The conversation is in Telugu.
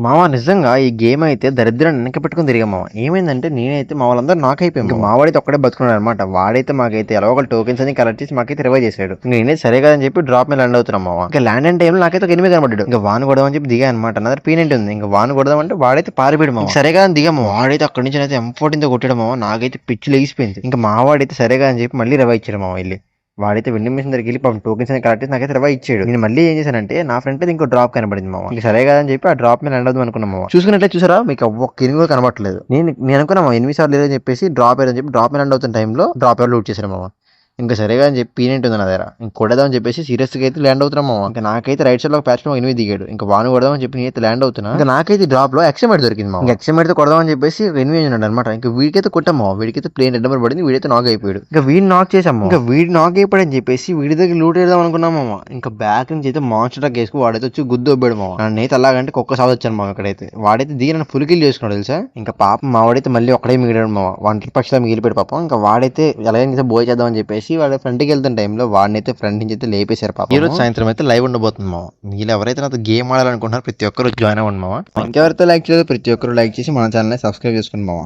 మామ నిజంగా ఈ గేమ్ అయితే దరిద్రాన్ని వెనక పెట్టుకుని తిరిగా మామ. ఏమైందంటే నేనైతే మా వాళ్ళందరూ నాకైపోయాం. మావాడైతే ఒక్కడే బతుకున్నాడు అనమాట. వాడైతే మాకైతే ఎలా ఒక టోకెన్స్ అని కలెక్ట్ చేసి మాకైతే రివైవ్ చేశాడు. నేనైతే సరే కదని చెప్పి డ్రాప్ మీద ల్యాండ్ అవుతున్నాం మామ. ఇంకా ల్యాండ్ అయిన టైంలో నాకైతే ఒక ఎనిమిది కనబడ్డాడు. ఇంకా వాన్ కొడదామని చెప్పి దిగా అనమాట. నా దగ్గర పీనెంట్ ఉంది. ఇంకా వాన్ కొడదామంటే వాడైతే పారిపోయాడు మామ. సరే కదా దిగాము. వాడైతే అక్కడి నుంచి అయితే M14 తో కొట్టాడు మామ. నాకైతే పిచ్చి లేగిపోయింది. ఇంకా మావాడైతే సరే అని చెప్పి మళ్ళీ రివైవ్ ఇచ్చాడు మామ వెళ్ళి. వాడైతే వెండింగ్ మిషన్ దగ్గరికి వెళ్ళి పాపం టోకెన్స్ అని కలెక్ట్ చేసి నాకైతే రివైవ్ ఇచ్చాడు. నేను మళ్ళీ ఏం చేశానంటే నా ఫ్రెండ్ అయితే ఇంకో డ్రాప్ కనబడింది మామ. ఇంకా సరే కదని చెప్పి ఆ డ్రాప్ మీద ల్యాండ్ అవుదాం అనుకున్నాం మామ. చూసుకున్నట్లే చూసారా మీకు ఒక్క ఎనిమిది కూడా కనబడలేదు. నేను అనుకున్నా 8 సార్లు లేదని చెప్పేసి డ్రాప్ అయ్యని చెప్పి డ్రాప్ మీద ల్యాండ్ అవుతున్న టైంలో డ్రాప్ ఎవరు లూట్ చేశారు మామ. ఇంకా సరేగా అని చెప్పి పీనెంట్ ఉంది నా దగ్గర. ఇంక కొడదామని చెప్పేసి సీరియస్గా అయితే ల్యాండ్ అవుతున్నాము. ఇంకా నాకైతే రైట్ సైడ్ లో ప్యాచ్ లో 8 దిగాడు. ఇంకా వాను కొడదామని చెప్పి నేనైతే ల్యాండ్ అవుతున్నా. ఇంకా నాకైతే డ్రాప్ లో ఎక్స్ఎంఐట్ దొరికింది మా. ఇంకా ఎక్స్ఎంఐట్ తో కొడదామని చెప్పేసి 8 ఉన్నాడు అనమాట. ఇంకా వీడికైతే కొట్టాము. వీడికైతే ప్లేన్ రెడ్ నెంబర్ పడింది. వీడైతే నాక్ అయిపోయాడు. ఇంకా వీడిని నాక్ చేసాము. ఇంకా వీడి నాక్ అయిపోయాడని చెప్పేసి వీడి దగ్గర లూట్ వేద్దాం అనుకున్నాము. ఇంకా బ్యాక్ నుంచి అయితే మాన్స్టర్ ట్రక్ వేసుకు వాడైతే వచ్చి గుద్దు ఒబ్బాడు మామ. నన్నైతే అలాగంటే కుక్క సాగు వచ్చాను మామ. ఇక్కడైతే వాడైతే దిగి నన్ను ఫుల్ కిల్ చేసుకున్నాడు తెలుసా. ఇంకా పాపం మావాడైతే మళ్ళీ ఒక్కడే మిగిలాడు మామ. ఒంటరి పక్షిలో మిగిలిపోయాడు పాపం. ఇంకా వాడైతే ఎలాగైతే బోయ్ చేద్దామని చెప్పేసి వాడి ఫ్రంట్కి వెళ్తే టైంలో వాడిని అయితే ఫ్రంట్ నుంచి అయితే లేపేశారు పాపం. ఈ రోజు సాయంత్రం అయితే లైవ్ ఉండబోతుంది మామ. మీరు ఎవరైతే నాతో గేమ్ ఆడాలనుకుంటున్నారో ప్రతి ఒక్కరు జాయిన్ అవ్వండి మామ. ఇంకెవరితో లైక్ చేయలేదు ప్రతి ఒక్కరు లైక్ చేసి మన ఛానల్ సబ్స్క్రైబ్ చేసుకోండి మామ.